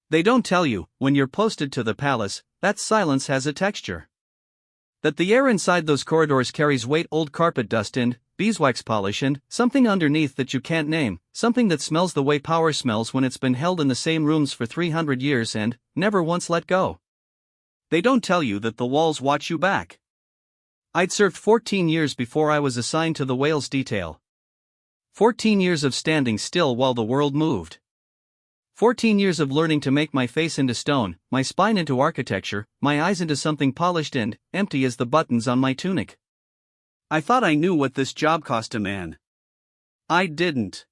They don't tell you, when you're posted to the palace, that silence has a texture. That the air inside those corridors carries weight, old carpet dust and beeswax polish and something underneath that you can't name, something that smells the way power smells when it's been held in the same rooms for 300 years and never once let go. They don't tell you that the walls watch you back. I'd served 14 years before I was assigned to the Wales detail. 14 years of standing still while the world moved. 14 years of learning to make my face into stone, my spine into architecture, my eyes into something polished and empty as the buttons on my tunic. I thought I knew what this job cost a man. I didn't.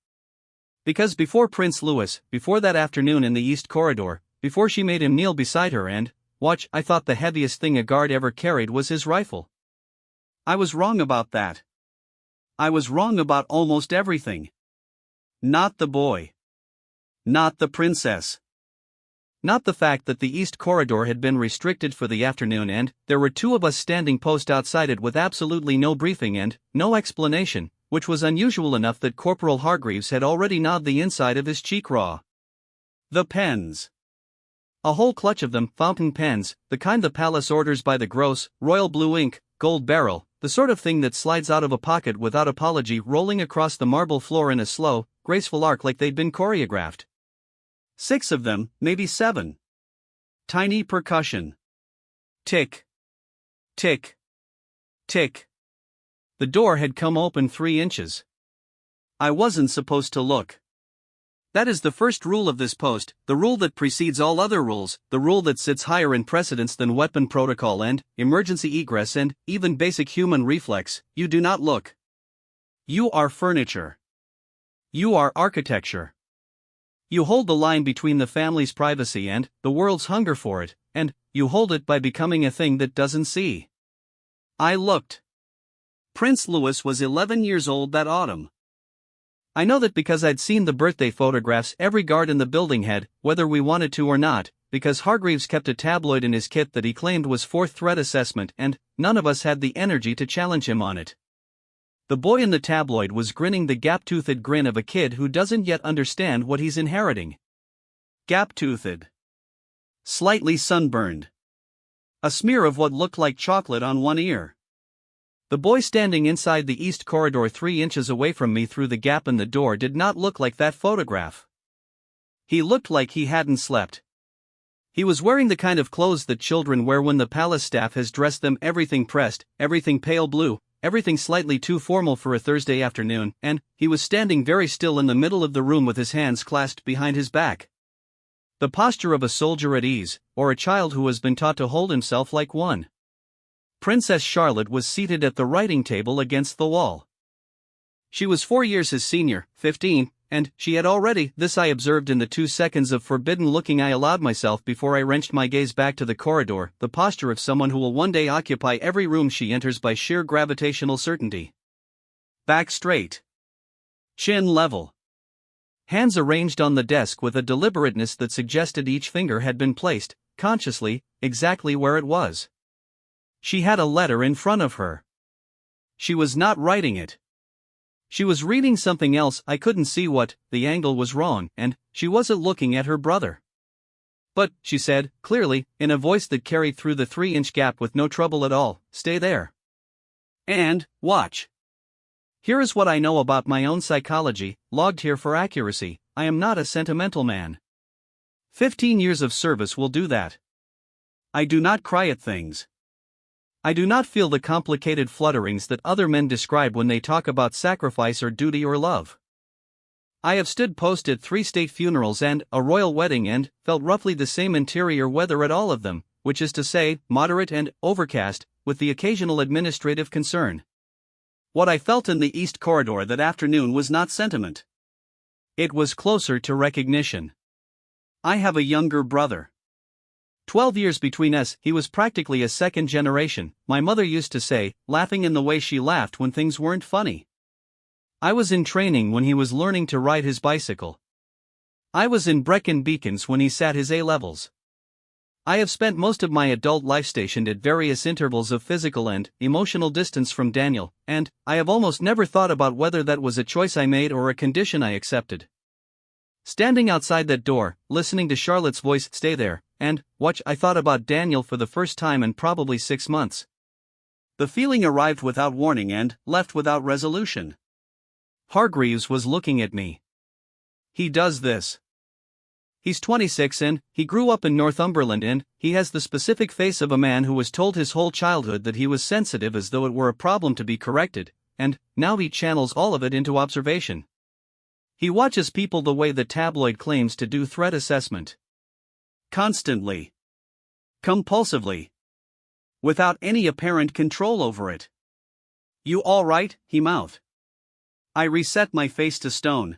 Because before Prince Louis, before that afternoon in the East Corridor, before she made him kneel beside her and watch, I thought the heaviest thing a guard ever carried was his rifle. I was wrong about that. I was wrong about almost everything. Not the boy. Not the princess. Not the fact that the East Corridor had been restricted for the afternoon and there were two of us standing post outside it with absolutely no briefing and no explanation, which was unusual enough that Corporal Hargreaves had already gnawed the inside of his cheek raw. The pens. A whole clutch of them, fountain pens, the kind the palace orders by the gross, royal blue ink, gold barrel, the sort of thing that slides out of a pocket without apology, rolling across the marble floor in a slow, graceful arc like they'd been choreographed. 6 of them, maybe 7. Tiny percussion. Tick. Tick. Tick. The door had come open 3 inches. I wasn't supposed to look. That is the first rule of this post, the rule that precedes all other rules, the rule that sits higher in precedence than weapon protocol and emergency egress and even basic human reflex. You do not look. You are furniture. You are architecture. You hold the line between the family's privacy and the world's hunger for it, and you hold it by becoming a thing that doesn't see. I looked. Prince Louis was 11 years old that autumn. I know that because I'd seen the birthday photographs every guard in the building had, whether we wanted to or not, because Hargreaves kept a tabloid in his kit that he claimed was fourth threat assessment and none of us had the energy to challenge him on it. The boy in the tabloid was grinning the gap-toothed grin of a kid who doesn't yet understand what he's inheriting. Gap-toothed. Slightly sunburned. A smear of what looked like chocolate on one ear. The boy standing inside the East Corridor 3 inches away from me through the gap in the door did not look like that photograph. He looked like he hadn't slept. He was wearing the kind of clothes that children wear when the palace staff has dressed them, everything pressed, everything pale blue, everything slightly too formal for a Thursday afternoon, and he was standing very still in the middle of the room with his hands clasped behind his back. The posture of a soldier at ease, or a child who has been taught to hold himself like one. Princess Charlotte was seated at the writing table against the wall. She was 4 years his senior, 15, and she had already, this I observed in the 2 seconds of forbidden looking I allowed myself before I wrenched my gaze back to the corridor, the posture of someone who will one day occupy every room she enters by sheer gravitational certainty. Back straight. Chin level. Hands arranged on the desk with a deliberateness that suggested each finger had been placed, consciously, exactly where it was. She had a letter in front of her. She was not writing it. She was reading something else, I couldn't see what, the angle was wrong, and she wasn't looking at her brother. But, she said, clearly, in a voice that carried through the 3-inch gap with no trouble at all, stay there. And, watch. Here is what I know about my own psychology, logged here for accuracy. I am not a sentimental man. 15 years of service will do that. I do not cry at things. I do not feel the complicated flutterings that other men describe when they talk about sacrifice or duty or love. I have stood post at 3 state funerals and a royal wedding and felt roughly the same interior weather at all of them, which is to say, moderate and overcast, with the occasional administrative concern. What I felt in the East Corridor that afternoon was not sentiment. It was closer to recognition. I have a younger brother. 12 years between us, he was practically a second generation, my mother used to say, laughing in the way she laughed when things weren't funny. I was in training when he was learning to ride his bicycle. I was in Brecon Beacons when he sat his A-levels. I have spent most of my adult life stationed at various intervals of physical and emotional distance from Daniel, and I have almost never thought about whether that was a choice I made or a condition I accepted. Standing outside that door, listening to Charlotte's voice stay there, and watch, I thought about Daniel for the first time in probably 6 months. The feeling arrived without warning and left without resolution. Hargreaves was looking at me. He does this. He's 26 and he grew up in Northumberland and he has the specific face of a man who was told his whole childhood that he was sensitive as though it were a problem to be corrected, and now he channels all of it into observation. He watches people the way the tabloid claims to do threat assessment. Constantly. Compulsively. Without any apparent control over it. "You all right?" he mouthed. I reset my face to stone.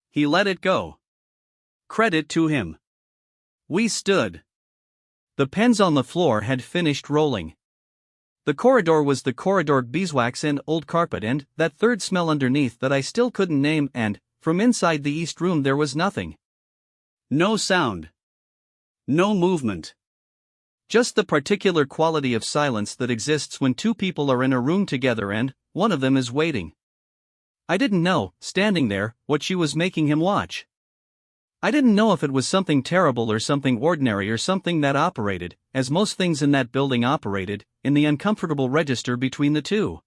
He let it go. Credit to him. We stood. The pens on the floor had finished rolling. The corridor was the corridor, beeswax and old carpet and that third smell underneath that I still couldn't name, and from inside the east room there was nothing. No sound. No movement. Just the particular quality of silence that exists when two people are in a room together and one of them is waiting. I didn't know, standing there, what she was making him watch. I didn't know if it was something terrible or something ordinary or something that operated, as most things in that building operated, in the uncomfortable register between the two.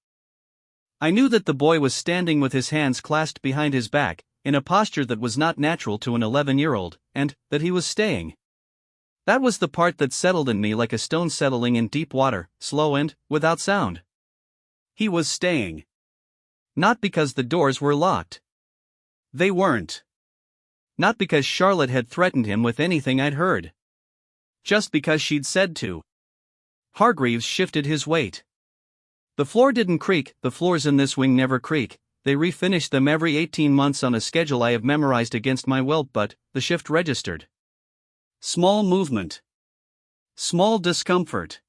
I knew that the boy was standing with his hands clasped behind his back, in a posture that was not natural to an 11-year-old, and that he was staying. That was the part that settled in me like a stone settling in deep water, slow and without sound. He was staying. Not because the doors were locked. They weren't. Not because Charlotte had threatened him with anything I'd heard. Just because she'd said to. Hargreaves shifted his weight. The floor didn't creak, the floors in this wing never creak, they refinish them every 18 months on a schedule I have memorized against my will, but the shift registered. Small movement. Small discomfort.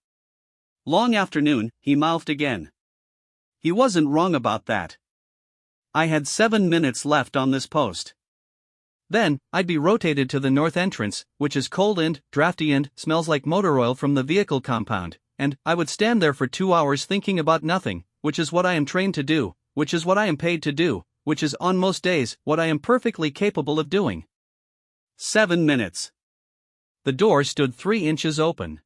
Long afternoon, he mouthed again. He wasn't wrong about that. I had 7 minutes left on this post. Then, I'd be rotated to the north entrance, which is cold and drafty and smells like motor oil from the vehicle compound, and I would stand there for 2 hours thinking about nothing, which is what I am trained to do, which is what I am paid to do, which is on most days what I am perfectly capable of doing. 7 minutes. The door stood 3 inches open.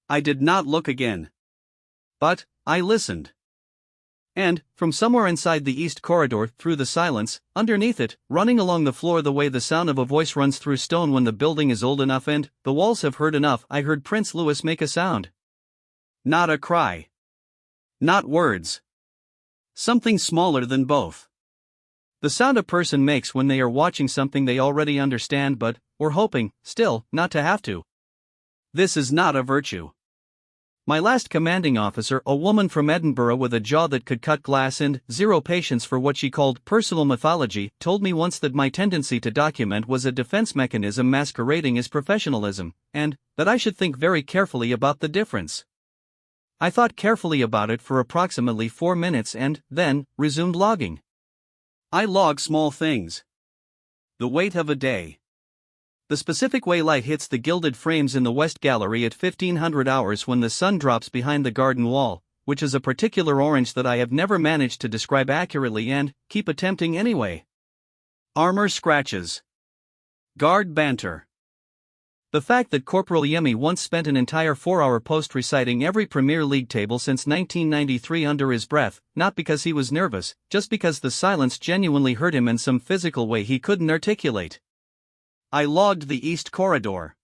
I did not look again. But I listened. And, from somewhere inside the east corridor, through the silence, underneath it, running along the floor the way the sound of a voice runs through stone when the building is old enough and the walls have heard enough, I heard Prince Louis make a sound. Not a cry. Not words. Something smaller than both. The sound a person makes when they are watching something they already understand but, or hoping, still, not to have to. This is not a virtue. My last commanding officer, a woman from Edinburgh with a jaw that could cut glass and zero patience for what she called personal mythology, told me once that my tendency to document was a defense mechanism masquerading as professionalism, and that I should think very carefully about the difference. I thought carefully about it for approximately 4 minutes and then resumed logging. I log small things. The weight of a day. The specific way light hits the gilded frames in the West Gallery at 1500 hours when the sun drops behind the garden wall, which is a particular orange that I have never managed to describe accurately and keep attempting anyway. Armor scratches. Guard banter. The fact that Corporal Yemi once spent an entire 4-hour post reciting every Premier League table since 1993 under his breath, not because he was nervous, just because the silence genuinely hurt him in some physical way he couldn't articulate. I logged the East Corridor.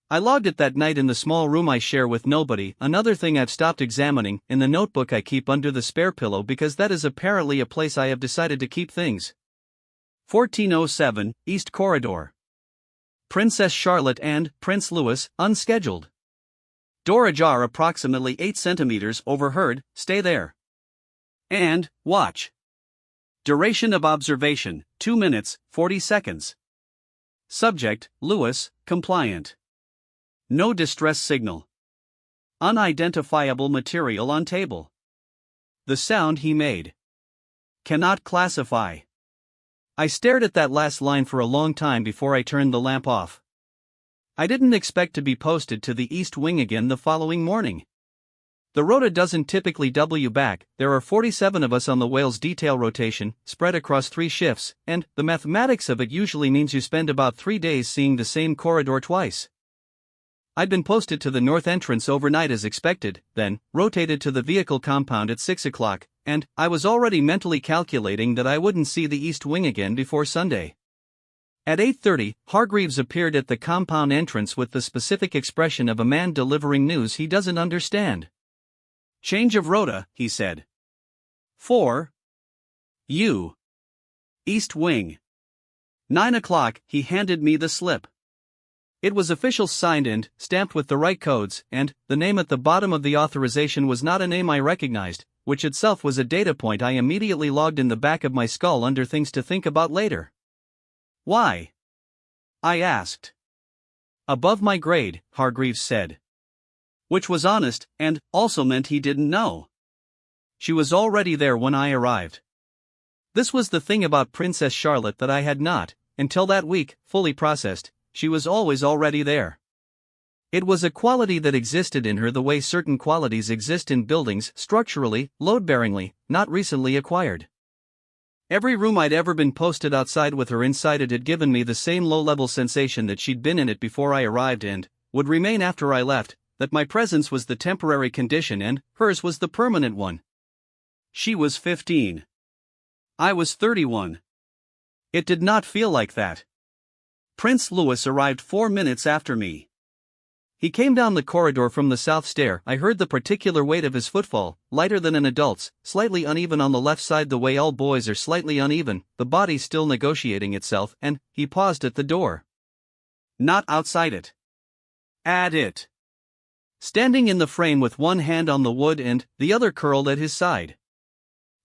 I logged it that night in the small room I share with nobody, another thing I've stopped examining, in the notebook I keep under the spare pillow because that is apparently a place I have decided to keep things. 1407, East Corridor. Princess Charlotte and Prince Louis, unscheduled. Door ajar approximately 8 centimeters, overheard, stay there. And, watch. Duration of observation, 2 minutes, 40 seconds. Subject, Louis, compliant. No distress signal. Unidentifiable material on table. The sound he made. Cannot classify. I stared at that last line for a long time before I turned the lamp off. I didn't expect to be posted to the East Wing again the following morning. The rota doesn't typically double you back. There are 47 of us on the whale's detail rotation, spread across 3 shifts, and the mathematics of it usually means you spend about 3 days seeing the same corridor twice. I'd been posted to the north entrance overnight as expected, then rotated to the vehicle compound at 6 o'clock, and I was already mentally calculating that I wouldn't see the east wing again before Sunday. At 8:30, Hargreaves appeared at the compound entrance with the specific expression of a man delivering news he doesn't understand. "Change of rota," he said. "For you. East wing." 9 o'clock, he handed me the slip. It was official signed and stamped with the right codes, and the name at the bottom of the authorization was not a name I recognized, which itself was a data point I immediately logged in the back of my skull under things to think about later. "Why?" I asked. "Above my grade," Hargreaves said. Which was honest, and also meant he didn't know. She was already there when I arrived. This was the thing about Princess Charlotte that I had not, until that week, fully processed. She was always already there. It was a quality that existed in her the way certain qualities exist in buildings, structurally, load-bearingly, not recently acquired. Every room I'd ever been posted outside with her inside it had given me the same low-level sensation that she'd been in it before I arrived and would remain after I left, that my presence was the temporary condition and hers was the permanent one. She was 15. I was 31. It did not feel like that. Prince Louis arrived 4 minutes after me. He came down the corridor from the south stair. I heard the particular weight of his footfall, lighter than an adult's, slightly uneven on the left side the way all boys are slightly uneven, the body still negotiating itself, and he paused at the door. Not outside it. At it. Standing in the frame with one hand on the wood and the other curled at his side.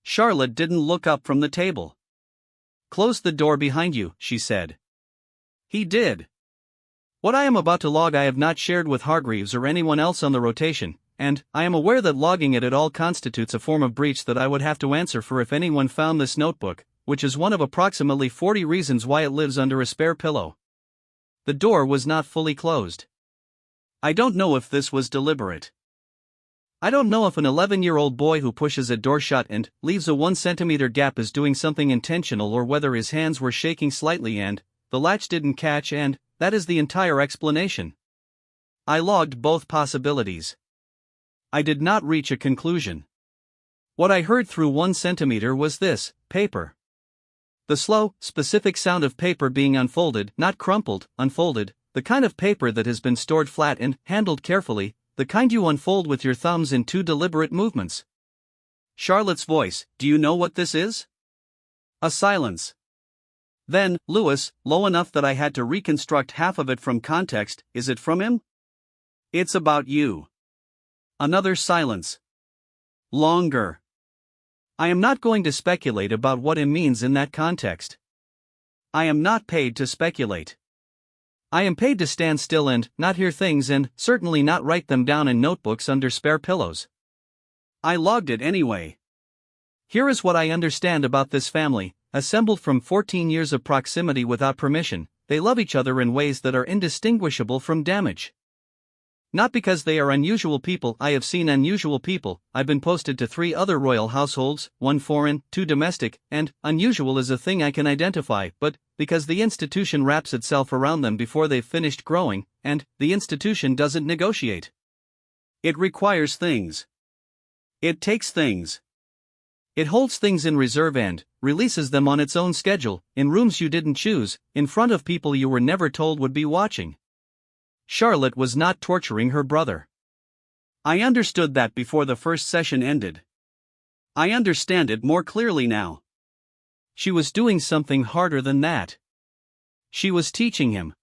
Charlotte didn't look up from the table. "Close the door behind you," she said. He did. What I am about to log I have not shared with Hargreaves or anyone else on the rotation, and I am aware that logging it at all constitutes a form of breach that I would have to answer for if anyone found this notebook, which is one of approximately 40 reasons why it lives under a spare pillow. The door was not fully closed. I don't know if this was deliberate. I don't know if an 11-year-old boy who pushes a door shut and leaves a 1 centimeter gap is doing something intentional or whether his hands were shaking slightly and the latch didn't catch and that is the entire explanation. I logged both possibilities. I did not reach a conclusion. What I heard through 1 centimeter was this: paper. The slow, specific sound of paper being unfolded, not crumpled, unfolded, the kind of paper that has been stored flat and handled carefully, the kind you unfold with your thumbs in 2 deliberate movements. Charlotte's voice: "Do you know what this is?" A silence. Then, Louis, low enough that I had to reconstruct half of it from context: "Is it from him?" "It's about you." Another silence. Longer. I am not going to speculate about what "him" means in that context. I am not paid to speculate. I am paid to stand still and not hear things and certainly not write them down in notebooks under spare pillows. I logged it anyway. Here is what I understand about this family. Assembled from 14 years of proximity without permission, they love each other in ways that are indistinguishable from damage. Not because they are unusual people. I have seen unusual people. I've been posted to 3 other royal households, 1 foreign, 2 domestic, and unusual is a thing I can identify, but because the institution wraps itself around them before they've finished growing, and the institution doesn't negotiate. It requires things. It takes things. It holds things in reserve and releases them on its own schedule, in rooms you didn't choose, in front of people you were never told would be watching. Charlotte was not torturing her brother. I understood that before the first session ended. I understand it more clearly now. She was doing something harder than that. She was teaching him.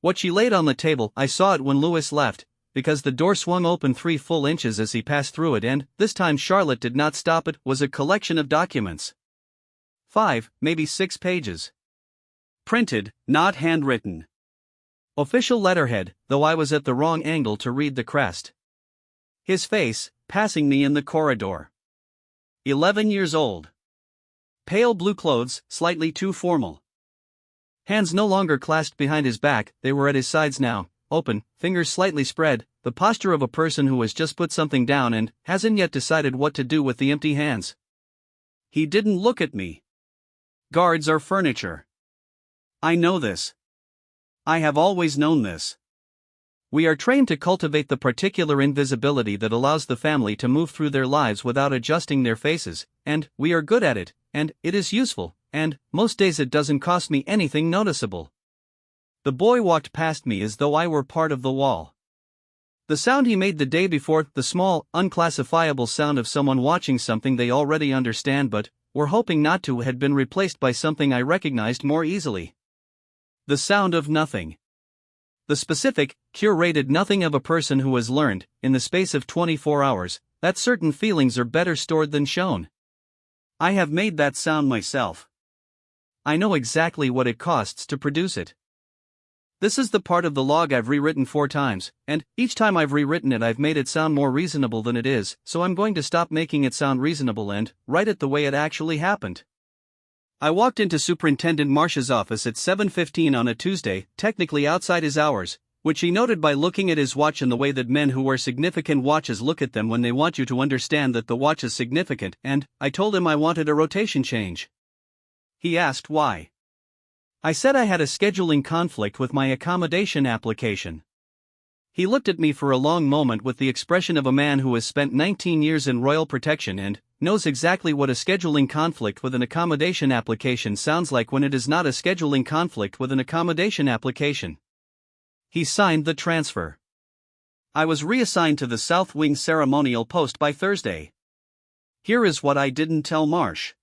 What she laid on the table, I saw it when Louis left, because the door swung open 3 full inches as he passed through it, and this time Charlotte did not stop it, was a collection of documents. 5, maybe 6 pages. Printed, not handwritten. Official letterhead, though I was at the wrong angle to read the crest. His face, passing me in the corridor. 11 years old. Pale blue clothes, slightly too formal. Hands no longer clasped behind his back, they were at his sides now, open, fingers slightly spread, the posture of a person who has just put something down and hasn't yet decided what to do with the empty hands. He didn't look at me. Guards are furniture. I know this. I have always known this. We are trained to cultivate the particular invisibility that allows the family to move through their lives without adjusting their faces, and we are good at it, and it is useful, and most days it doesn't cost me anything noticeable. The boy walked past me as though I were part of the wall. The sound he made the day before, the small, unclassifiable sound of someone watching something they already understand but were hoping not to, had been replaced by something I recognized more easily. The sound of nothing. The specific, curated nothing of a person who has learned, in the space of 24 hours, that certain feelings are better stored than shown. I have made that sound myself. I know exactly what it costs to produce it. This is the part of the log I've rewritten 4 times, and each time I've rewritten it I've made it sound more reasonable than it is, so I'm going to stop making it sound reasonable and write it the way it actually happened. I walked into Superintendent Marsh's office at 7:15 on a Tuesday, technically outside his hours, which he noted by looking at his watch in the way that men who wear significant watches look at them when they want you to understand that the watch is significant, and I told him I wanted a rotation change. He asked why. I said I had a scheduling conflict with my accommodation application. He looked at me for a long moment with the expression of a man who has spent 19 years in royal protection and knows exactly what a scheduling conflict with an accommodation application sounds like when it is not a scheduling conflict with an accommodation application. He signed the transfer. I was reassigned to the South Wing ceremonial post by Thursday. Here is what I didn't tell Marsh.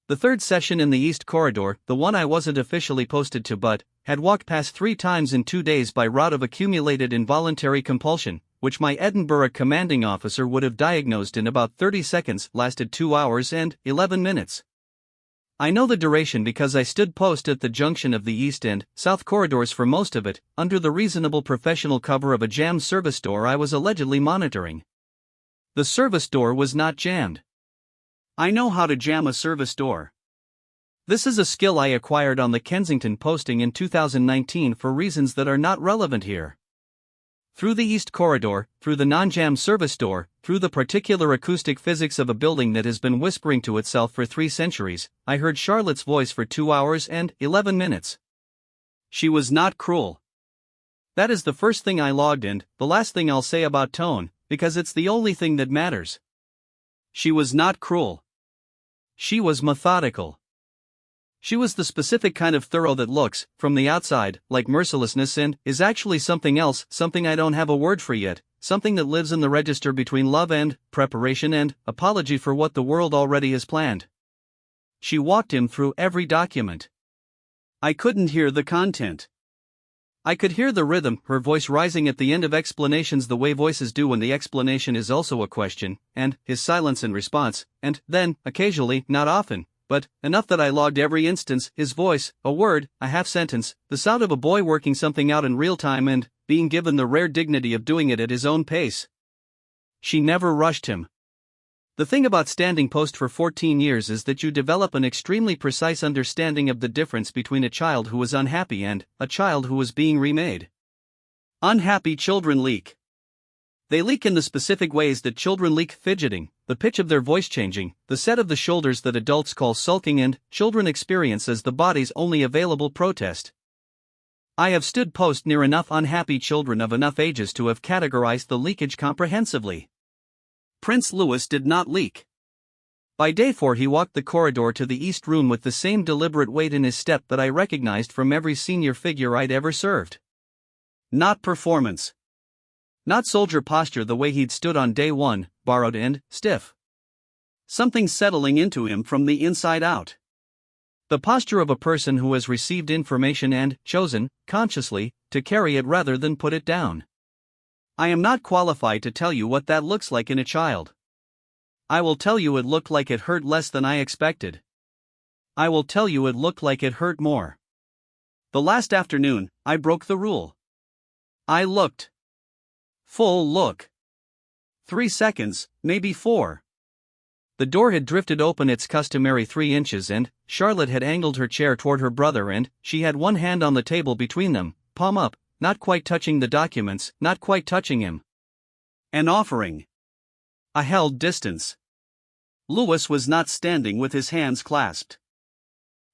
The third session in the East Corridor, the one I wasn't officially posted to but had walked past 3 times in 2 days by route of accumulated involuntary compulsion, which my Edinburgh commanding officer would have diagnosed in about 30 seconds, lasted 2 hours and 11 minutes. I know the duration because I stood post at the junction of the East and South Corridors for most of it, under the reasonable professional cover of a jammed service door I was allegedly monitoring. The service door was not jammed. I know how to jam a service door. This is a skill I acquired on the Kensington posting in 2019 for reasons that are not relevant here. Through the East Corridor, through the non-jam service door, through the particular acoustic physics of a building that has been whispering to itself for 3 centuries, I heard Charlotte's voice for 2 hours and 11 minutes. She was not cruel. That is the first thing I logged and the last thing I'll say about tone, because it's the only thing that matters. She was not cruel. She was methodical. She was the specific kind of thorough that looks, from the outside, like mercilessness and is actually something else, something I don't have a word for yet, something that lives in the register between love and preparation and apology for what the world already has planned. She walked him through every document. I couldn't hear the content. I could hear the rhythm, her voice rising at the end of explanations the way voices do when the explanation is also a question, and his silence in response, and then, occasionally, not often, but enough that I logged every instance, his voice, a word, a half-sentence, the sound of a boy working something out in real time and being given the rare dignity of doing it at his own pace. She never rushed him. The thing about standing post for 14 years is that you develop an extremely precise understanding of the difference between a child who is unhappy and a child who is being remade. Unhappy children leak. They leak in the specific ways that children leak: fidgeting, the pitch of their voice changing, the set of the shoulders that adults call sulking and children experience as the body's only available protest. I have stood post near enough unhappy children of enough ages to have categorized the leakage comprehensively. Prince Louis did not leak. By day 4 he walked the corridor to the East Room with the same deliberate weight in his step that I recognized from every senior figure I'd ever served. Not performance. Not soldier posture the way he'd stood on day 1, borrowed and stiff. Something settling into him from the inside out. The posture of a person who has received information and chosen, consciously, to carry it rather than put it down. I am not qualified to tell you what that looks like in a child. I will tell you it looked like it hurt less than I expected. I will tell you it looked like it hurt more. The last afternoon, I broke the rule. I looked. Full look. 3 seconds, maybe 4. The door had drifted open its customary 3 inches and Charlotte had angled her chair toward her brother and she had one hand on the table between them, palm up, not quite touching the documents, not quite touching him. An offering. I held distance. Lewis was not standing with his hands clasped.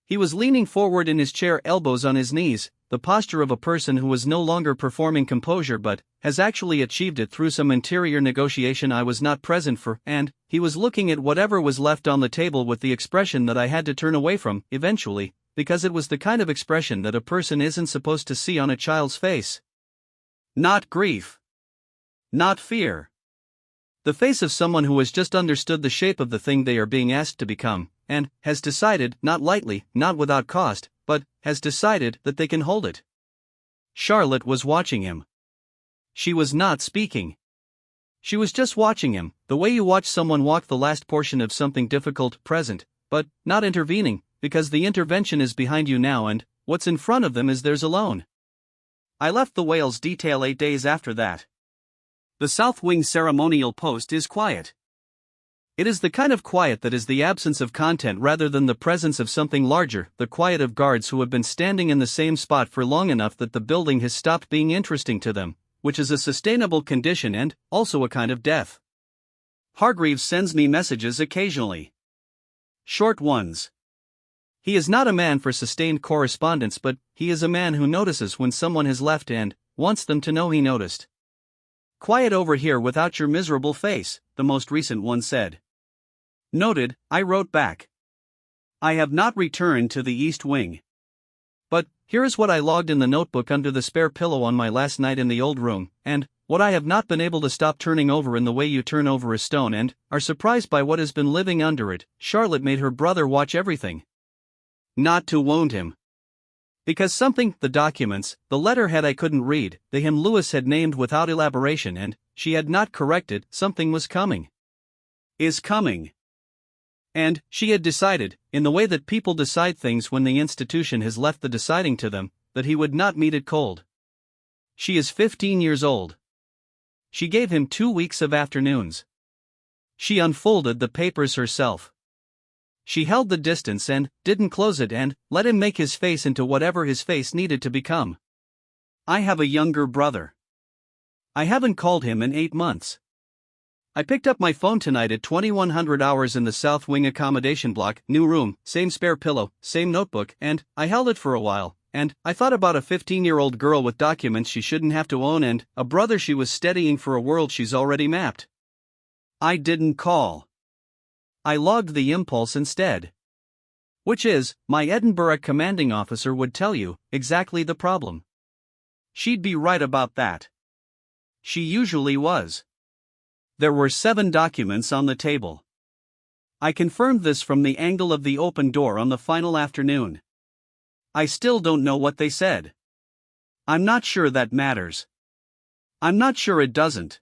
He was leaning forward in his chair, elbows on his knees, the posture of a person who was no longer performing composure but has actually achieved it through some interior negotiation I was not present for, and he was looking at whatever was left on the table with the expression that I had to turn away from, eventually, because it was the kind of expression that a person isn't supposed to see on a child's face. Not grief. Not fear. The face of someone who has just understood the shape of the thing they are being asked to become, and has decided, not lightly, not without cost, but has decided that they can hold it. Charlotte was watching him. She was not speaking. She was just watching him, the way you watch someone walk the last portion of something difficult, present, but not intervening, because the intervention is behind you now and what's in front of them is theirs alone. I left the Wales detail 8 days after that. The South Wing ceremonial post is quiet. It is the kind of quiet that is the absence of content rather than the presence of something larger, the quiet of guards who have been standing in the same spot for long enough that the building has stopped being interesting to them, which is a sustainable condition and also a kind of death. Hargreaves sends me messages occasionally. Short ones. He is not a man for sustained correspondence, but he is a man who notices when someone has left and wants them to know he noticed. Quiet over here without your miserable face, the most recent one said. Noted, I wrote back. I have not returned to the East Wing. But here is what I logged in the notebook under the spare pillow on my last night in the old room, and what I have not been able to stop turning over in the way you turn over a stone and are surprised by what has been living under it. Charlotte made her brother watch everything. Not to wound him. Because something, the documents, the letterhead I couldn't read, the him Lewis had named without elaboration and she had not corrected, something was coming. Is coming. And she had decided, in the way that people decide things when the institution has left the deciding to them, that he would not meet it cold. She is 15 years old. She gave him 2 weeks of afternoons. She unfolded the papers herself. She held the distance and didn't close it and let him make his face into whatever his face needed to become. I have a younger brother. I haven't called him in 8 months. I picked up my phone tonight at 2100 hours in the South Wing accommodation block, new room, same spare pillow, same notebook, and I held it for a while, and I thought about a 15-year-old girl with documents she shouldn't have to own and a brother she was steadying for a world she's already mapped. I didn't call. I logged the impulse instead. Which is, my Edinburgh commanding officer would tell you, exactly the problem. She'd be right about that. She usually was. There were 7 documents on the table. I confirmed this from the angle of the open door on the final afternoon. I still don't know what they said. I'm not sure that matters. I'm not sure it doesn't.